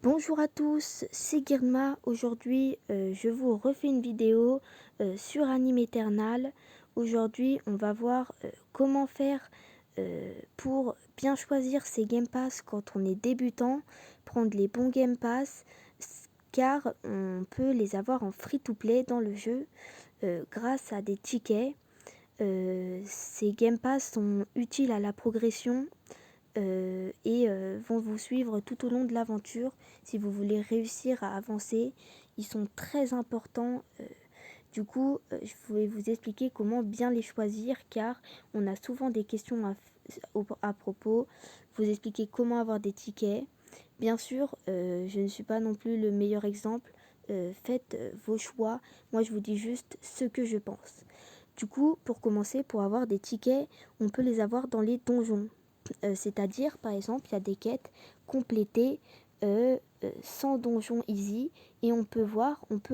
Bonjour à tous, c'est Girma. Aujourd'hui, je vous refais une vidéo sur Anime Eternal. Aujourd'hui, on va voir comment faire pour bien choisir ses Game Pass quand on est débutant, prendre les bons Game Pass, car on peut les avoir en free-to-play dans le jeu grâce à des tickets. Ces Game Pass sont utiles à la progression et vont vous suivre tout au long de l'aventure si vous voulez réussir à avancer. Ils sont très importants. Du coup, je vais vous expliquer comment bien les choisir car on a souvent des questions à propos. Vous expliquer comment avoir des tickets. Bien sûr, je ne suis pas non plus le meilleur exemple. Faites vos choix. Moi, je vous dis juste ce que je pense. Du coup, pour commencer, pour avoir des tickets, on peut les avoir dans les donjons. C'est-à-dire, par exemple, il y a des quêtes complétées sans donjon easy et on peut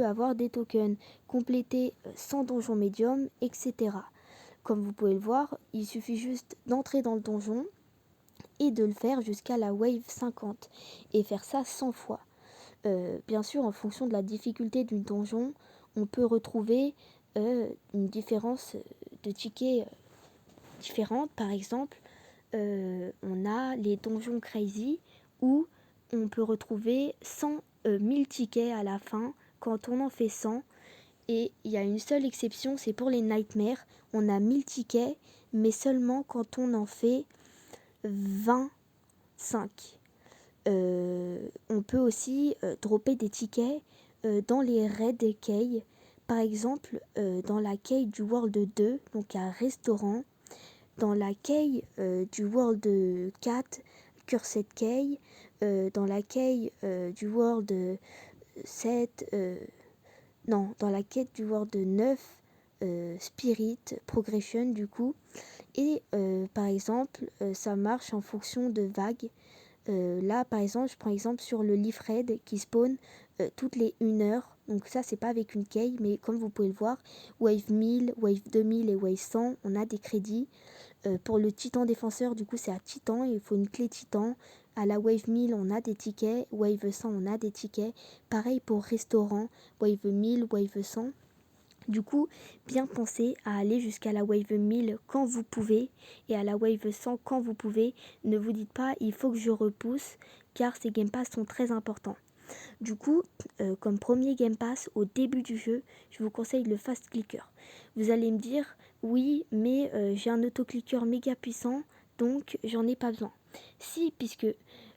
avoir des tokens complétés sans donjon médium, etc. Comme vous pouvez le voir, il suffit juste d'entrer dans le donjon et de le faire jusqu'à la wave 50 et faire ça 100 fois. Bien sûr, en fonction de la difficulté du donjon, on peut retrouver une différence de tickets différente. Par exemple, on a les donjons crazy où on peut retrouver 1000 tickets à la fin quand on en fait 100. Et il y a une seule exception, c'est pour les nightmares. On a 1000 tickets, mais seulement quand on en fait 25. On peut aussi dropper des tickets dans les raids key. Par exemple, dans la key du World 2, donc un restaurant, dans la key du World 4, Cursed Key, dans la key du World 7, non, dans la quête du World 9, Spirit, Progression du coup. Et par exemple, ça marche en fonction de vagues. Là, par exemple, je prends exemple sur le Leaf Raid qui spawn toutes les 1 heure. Donc ça, c'est pas avec une key, mais comme vous pouvez le voir, Wave 1000, Wave 2000 et Wave 100, on a des crédits. Pour le titan défenseur, du coup, c'est à titan, il faut une clé titan. À la wave 1000, on a des tickets. Wave 100, on a des tickets. Pareil pour restaurant, wave 1000, wave 100. Du coup, bien penser à aller jusqu'à la wave 1000 quand vous pouvez et à la wave 100 quand vous pouvez. Ne vous dites pas, il faut que je repousse, car ces Game Pass sont très importants. Du coup, comme premier Game Pass au début du jeu, je vous conseille le Fast Clicker. Vous allez me dire, oui, mais j'ai un autoclicker méga puissant, donc j'en ai pas besoin. Si, puisque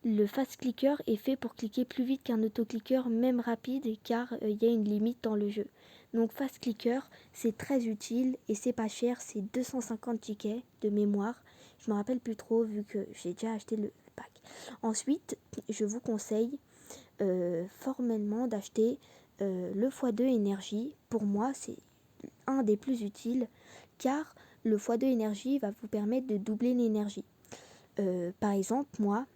le Fast Clicker est fait pour cliquer plus vite qu'un autoclicker, même rapide, car il y a une limite dans le jeu. Donc Fast Clicker, c'est très utile et c'est pas cher, c'est 250 tickets de mémoire. Je me rappelle plus trop vu que j'ai déjà acheté le pack. Ensuite, je vous conseille formellement d'acheter le x2 énergie. Pour moi, c'est un des plus utiles car le x2 énergie va vous permettre de doubler l'énergie. Par exemple, moi,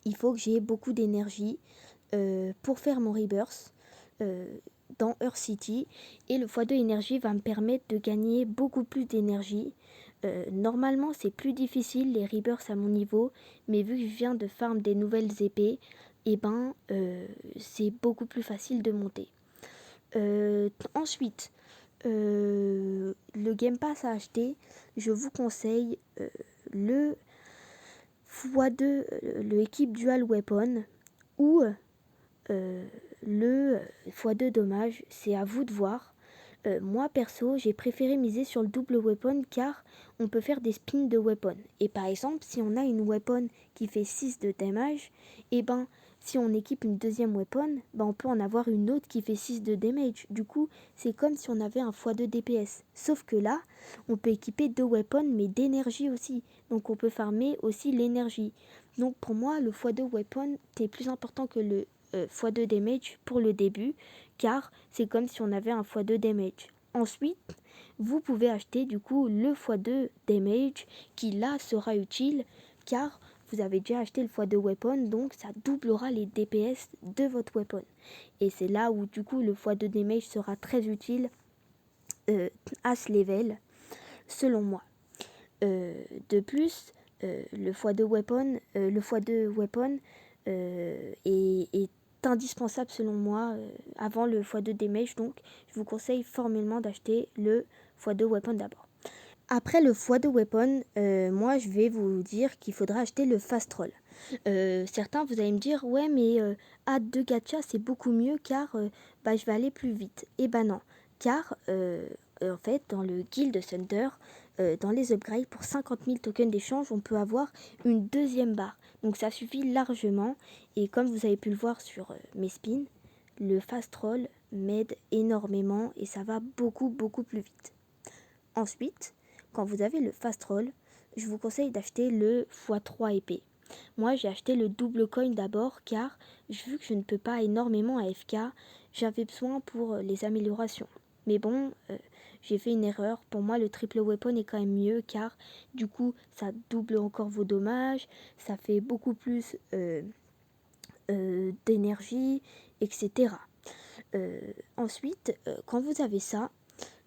il faut que j'ai beaucoup d'énergie pour faire mon rebirth dans Earth City et le x2 énergie va me permettre de gagner beaucoup plus d'énergie. Normalement, c'est plus difficile les rebirths à mon niveau, mais vu que je viens de farm des nouvelles épées, et c'est beaucoup plus facile de monter. Ensuite, le Game Pass à acheter, je vous conseille le x2, le équipe Dual Weapon ou le x2 dommage, c'est à vous de voir. Moi perso, j'ai préféré miser sur le double weapon car on peut faire des spins de weapon. Et par exemple, si on a une weapon qui fait 6 de damage, et si on équipe une deuxième weapon, on peut en avoir une autre qui fait 6 de damage. Du coup, c'est comme si on avait un x2 DPS. Sauf que là, on peut équiper 2 weapons mais d'énergie aussi. Donc on peut farmer aussi l'énergie. Donc pour moi, le x2 weapon est plus important que le x2 damage pour le début, car c'est comme si on avait un x2 damage. Ensuite, vous pouvez acheter du coup le x2 damage qui là sera utile car vous avez déjà acheté le x2 weapon, donc ça doublera les DPS de votre weapon. Et c'est là où du coup le x2 damage sera très utile à ce level, selon moi. De plus, le x2 weapon, est indispensable selon moi avant le x2 damage, donc je vous conseille formellement d'acheter le x2 weapon d'abord. Après le x2 weapon, moi je vais vous dire qu'il faudra acheter le fast roll. Certains vous allez me dire ouais mais add 2 gacha c'est beaucoup mieux car je vais aller plus vite. Et non, car en fait dans le guild Thunder, dans les upgrades pour 50 000 tokens d'échange on peut avoir une deuxième barre. Donc ça suffit largement et comme vous avez pu le voir sur mes spins, le fast roll m'aide énormément et ça va beaucoup plus vite. Ensuite, quand vous avez le fast roll, je vous conseille d'acheter le x3 épée. Moi, j'ai acheté le double coin d'abord car, vu que je ne peux pas énormément AFK, j'avais besoin pour les améliorations. Mais bon, j'ai fait une erreur. Pour moi, le triple weapon est quand même mieux car, du coup, ça double encore vos dommages, ça fait beaucoup plus d'énergie, etc. Ensuite, quand vous avez ça,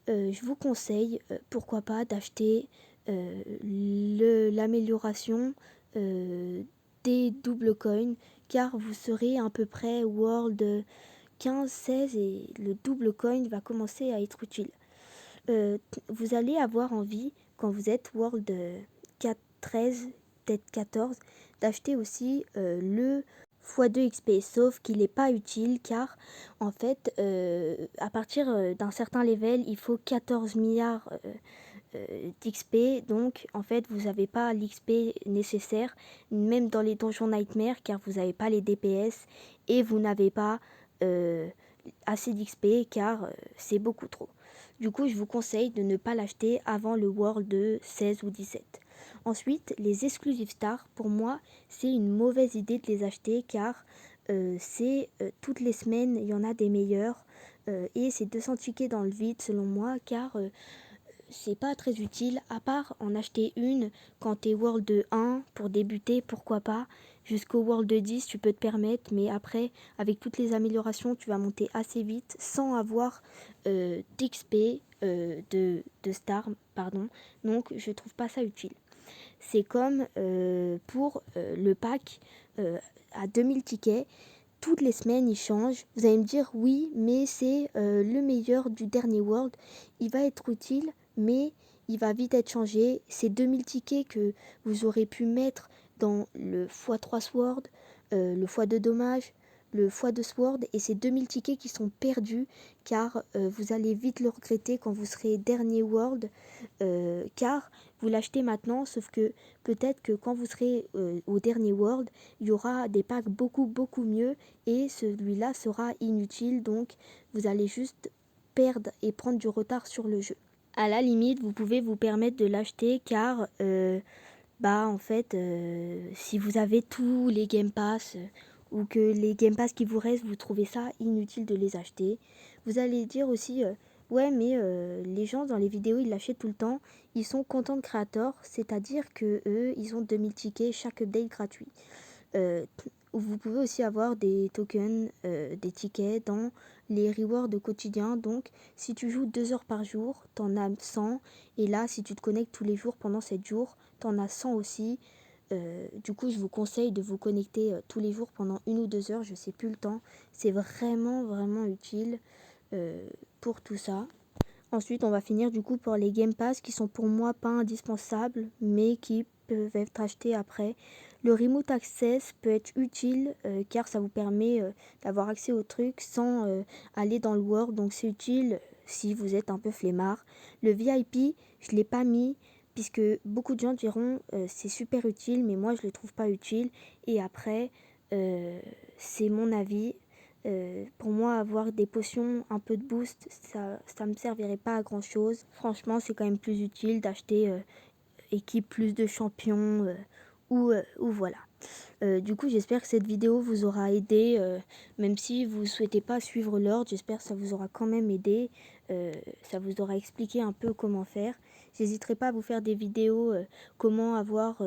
je vous conseille, pourquoi pas, d'acheter l'amélioration des double coins, car vous serez à peu près World 15-16 et le double coin va commencer à être utile. Vous allez avoir envie, quand vous êtes World 13, peut-être 14, d'acheter aussi le x2 XP, sauf qu'il n'est pas utile car en fait à partir d'un certain level il faut 14 milliards d'XP, donc en fait vous n'avez pas l'XP nécessaire même dans les donjons Nightmare car vous n'avez pas les DPS et vous n'avez pas assez d'XP car c'est beaucoup trop. Du coup je vous conseille de ne pas l'acheter avant le World de 16 ou 17. Ensuite, les exclusive stars, pour moi, c'est une mauvaise idée de les acheter car c'est toutes les semaines, il y en a des meilleurs et c'est 200 tickets dans le vide selon moi car c'est pas très utile à part en acheter une quand t'es World 1 pour débuter, pourquoi pas. Jusqu'au World 10, tu peux te permettre, mais après, avec toutes les améliorations, tu vas monter assez vite sans avoir d'XP, de star, pardon. Donc, je trouve pas ça utile. C'est comme pour le pack à 2000 tickets. Toutes les semaines, il change. Vous allez me dire, oui, mais c'est le meilleur du dernier World. Il va être utile, mais il va vite être changé. C'est 2000 tickets que vous aurez pu mettre dans le x3 Sword, le x2 dommage, le x2 Sword, et ces 2000 tickets qui sont perdus, car vous allez vite le regretter quand vous serez dernier World, car vous l'achetez maintenant, sauf que peut-être que quand vous serez au dernier World, il y aura des packs beaucoup mieux, et celui-là sera inutile, donc vous allez juste perdre et prendre du retard sur le jeu. À la limite, vous pouvez vous permettre de l'acheter car en fait, si vous avez tous les Game Pass ou que les Game Pass qui vous restent, vous trouvez ça inutile de les acheter. Vous allez dire aussi, ouais, mais les gens dans les vidéos, ils l'achètent tout le temps. Ils sont content creators, c'est-à-dire que eux, ils ont 2000 tickets chaque update gratuit. Vous pouvez aussi avoir des tokens, des tickets dans les rewards quotidiens. Donc, si tu joues 2 heures par jour, t'en as 100. Et là, si tu te connectes tous les jours pendant 7 jours, t'en as 100 aussi. Du coup, je vous conseille de vous connecter tous les jours pendant 1 ou 2 heures. Je sais plus le temps. C'est vraiment utile pour tout ça. Ensuite, on va finir du coup pour les Game Pass qui sont pour moi pas indispensables, mais qui peuvent être achetés après. Le Remote Access peut être utile car ça vous permet d'avoir accès au truc sans aller dans le World, donc c'est utile si vous êtes un peu flemmard. Le VIP, je ne l'ai pas mis puisque beaucoup de gens diront c'est super utile, mais moi je le trouve pas utile. Et après, c'est mon avis. Pour moi, avoir des potions, un peu de boost, ça me servirait pas à grand chose. Franchement, c'est quand même plus utile d'acheter équipe plus de champions ou voilà. Du coup, j'espère que cette vidéo vous aura aidé, même si vous souhaitez pas suivre l'ordre, j'espère que ça vous aura quand même aidé, ça vous aura expliqué un peu comment faire. J'hésiterai pas à vous faire des vidéos comment avoir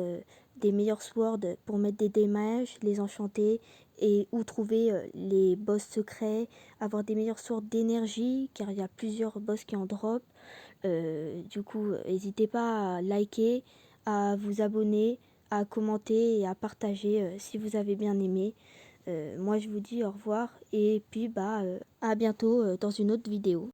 des meilleurs swords pour mettre des dommages, les enchanter et où trouver les boss secrets, avoir des meilleurs swords d'énergie car il y a plusieurs boss qui en drop. Du coup, n'hésitez pas à liker, à vous abonner, à commenter et à partager si vous avez bien aimé. Moi je vous dis au revoir et puis à bientôt dans une autre vidéo.